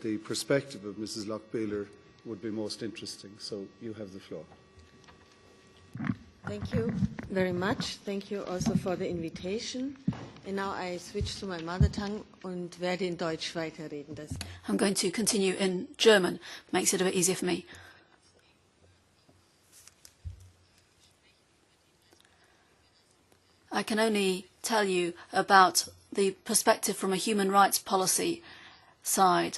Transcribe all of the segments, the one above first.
the perspective of Mrs. Lochbihler would be most interesting. So you have the floor. Thank you very much. Thank you also for the invitation. And now I switch to my mother tongue und werde in Deutsch weiterreden. I'm going to continue in German. Makes it a bit easier for me. I can only tell you about the perspective from a human rights policy side.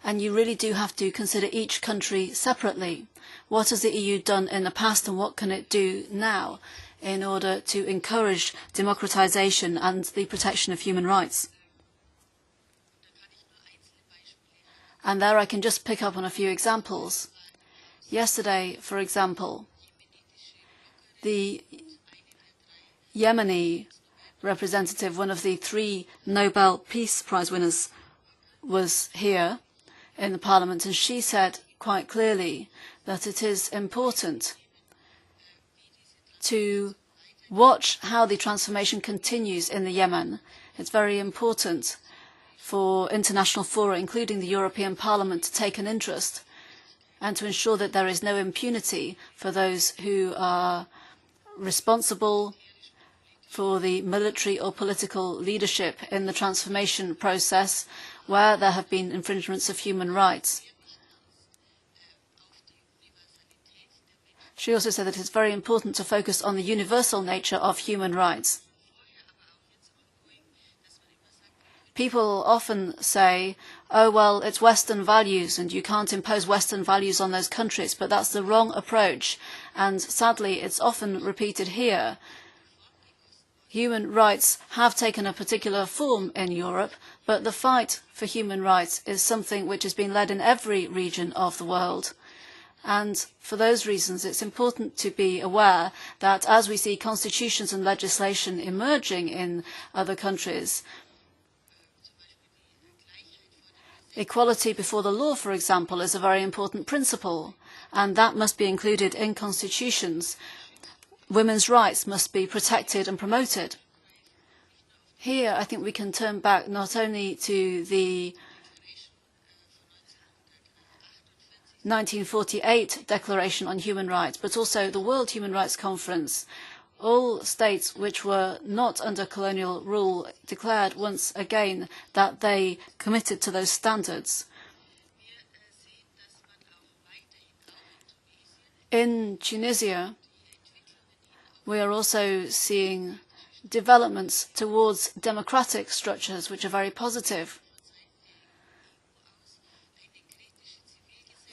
And you really do have to consider each country separately. What has the EU done in the past and what can it do now in order to encourage democratization and the protection of human rights? And there I can just pick up on a few examples. Yesterday, for example, the Yemeni representative, one of the 3 Nobel Peace Prize winners, was here in the Parliament, and she said quite clearly that it is important to watch how the transformation continues in the Yemen. It's very important for international fora, including the European Parliament, to take an interest and to ensure that there is no impunity for those who are responsible for the military or political leadership in the transformation process where there have been infringements of human rights. She also said that it's very important to focus on the universal nature of human rights. People often say, oh, well, it's Western values and you can't impose Western values on those countries, but that's the wrong approach. And sadly, it's often repeated here. Human rights have taken a particular form in Europe, but the fight for human rights is something which has been led in every region of the world. And for those reasons, it's important to be aware that as we see constitutions and legislation emerging in other countries, equality before the law, for example, is a very important principle, and that must be included in constitutions. Women's rights must be protected and promoted. Here, I think we can turn back not only to the 1948 Declaration on Human Rights, but also the World Human Rights Conference. All states which were not under colonial rule declared once again that they committed to those standards. In Tunisia, we are also seeing developments towards democratic structures which are very positive.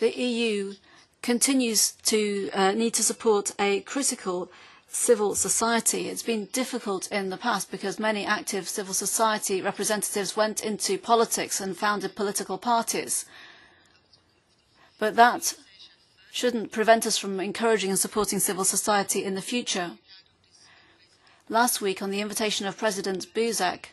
The EU continues to need to support a critical civil society. It's been difficult in the past because many active civil society representatives went into politics and founded political parties. But that shouldn't prevent us from encouraging and supporting civil society in the future. Last week, on the invitation of President Buzek,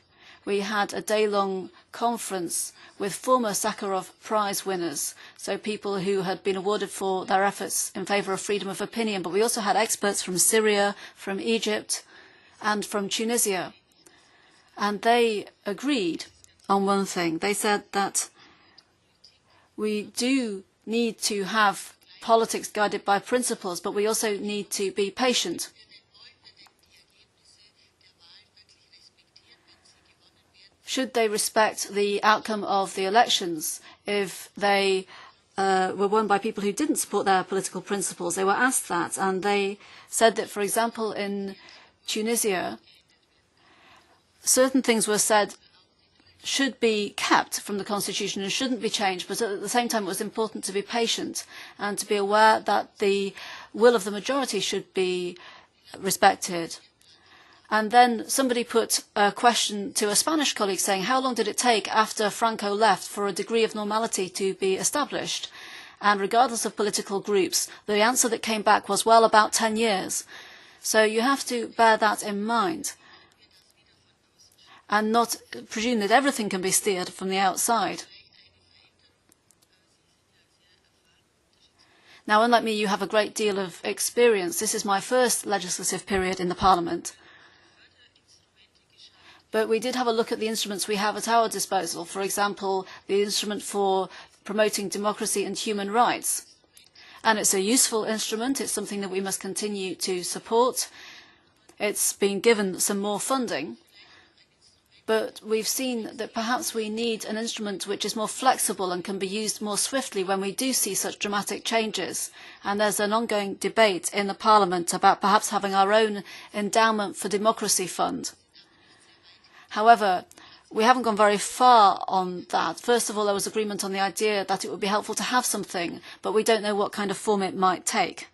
we had a day-long conference with former Sakharov Prize winners, so people who had been awarded for their efforts in favour of freedom of opinion. But we also had experts from Syria, from Egypt, and from Tunisia. And they agreed on one thing. They said that we do need to have politics guided by principles, but we also need to be patient. Should they respect the outcome of the elections if they were won by people who didn't support their political principles? They were asked that, and they said that, for example, in Tunisia, certain things were said should be kept from the constitution and shouldn't be changed, but at the same time it was important to be patient and to be aware that the will of the majority should be respected. And then somebody put a question to a Spanish colleague saying, how long did it take after Franco left for a degree of normality to be established? And regardless of political groups, the answer that came back was, well, about 10 years. So you have to bear that in mind and not presume that everything can be steered from the outside. Now, unlike me, you have a great deal of experience. This is my first legislative period in the Parliament. But we did have a look at the instruments we have at our disposal. For example, the instrument for promoting democracy and human rights. And it's a useful instrument. It's something that we must continue to support. It's been given some more funding. But we've seen that perhaps we need an instrument which is more flexible and can be used more swiftly when we do see such dramatic changes. And there's an ongoing debate in the Parliament about perhaps having our own endowment for democracy fund. However, we haven't gone very far on that. First of all, there was agreement on the idea that it would be helpful to have something, but we don't know what kind of form it might take.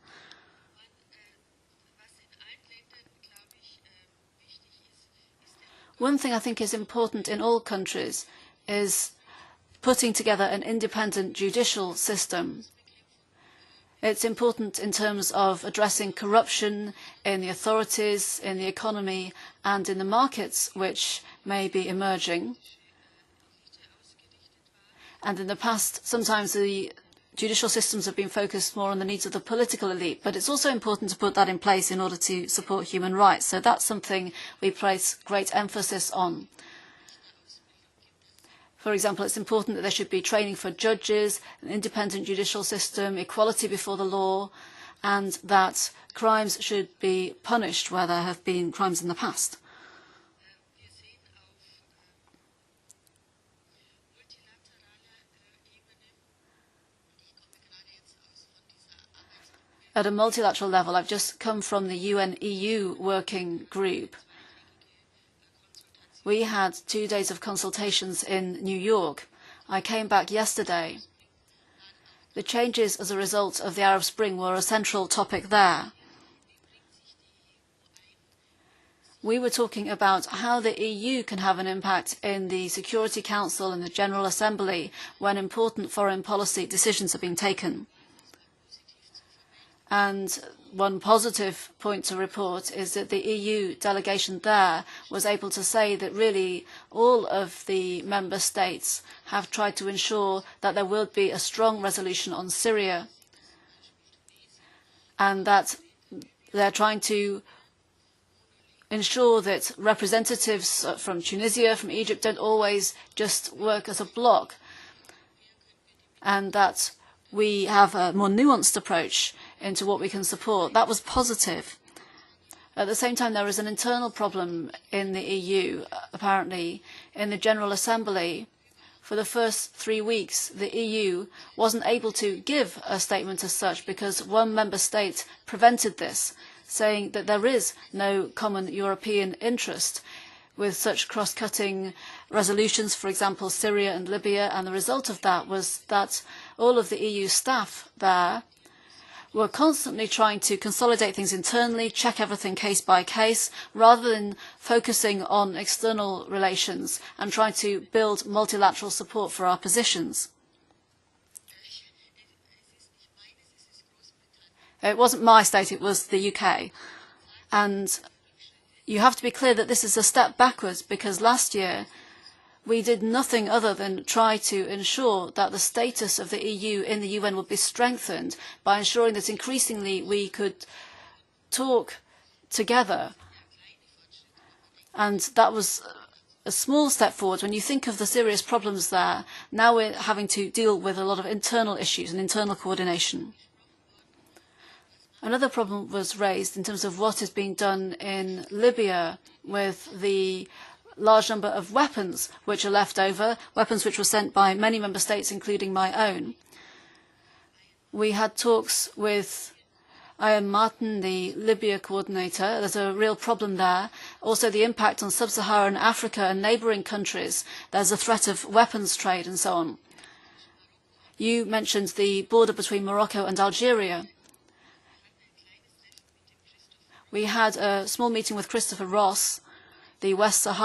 One thing I think is important in all countries is putting together an independent judicial system. It's important in terms of addressing corruption in the authorities, in the economy, and in the markets which may be emerging. And in the past, sometimes the judicial systems have been focused more on the needs of the political elite, but it's also important to put that in place in order to support human rights. So that's something we place great emphasis on. For example, it's important that there should be training for judges, an independent judicial system, equality before the law, and that crimes should be punished where there have been crimes in the past. At a multilateral level, I've just come from the UN-EU working group. We had 2 days of consultations in New York. I came back yesterday. The changes as a result of the Arab Spring were a central topic there. We were talking about how the EU can have an impact in the Security Council and the General Assembly when important foreign policy decisions are being taken. And one positive point to report is that the EU delegation there was able to say that really all of the member states have tried to ensure that there will be a strong resolution on Syria, and that they're trying to ensure that representatives from Tunisia, from Egypt, don't always just work as a bloc, and that we have a more nuanced approach into what we can support. That was positive. At the same time, there is an internal problem in the EU, apparently. In the General Assembly, for the first 3 weeks, the EU wasn't able to give a statement as such because one member state prevented this, saying that there is no common European interest with such cross-cutting resolutions, for example, Syria and Libya, and the result of that was that all of the EU staff there were constantly trying to consolidate things internally, check everything case by case, rather than focusing on external relations and trying to build multilateral support for our positions. It wasn't my state, it was the UK. And you have to be clear that this is a step backwards because last year we did nothing other than try to ensure that the status of the EU in the UN would be strengthened by ensuring that increasingly we could talk together. And that was a small step forward. When you think of the serious problems there, now we're having to deal with a lot of internal issues and internal coordination. Another problem was raised in terms of what is being done in Libya with the large number of weapons which are left over, weapons which were sent by many member states, including my own. We had talks with Ian Martin, the Libya coordinator. There's a real problem there. Also the impact on sub-Saharan Africa and neighbouring countries. There's a threat of weapons trade and so on. You mentioned the border between Morocco and Algeria. We had a small meeting with Christopher Ross, the West Sahara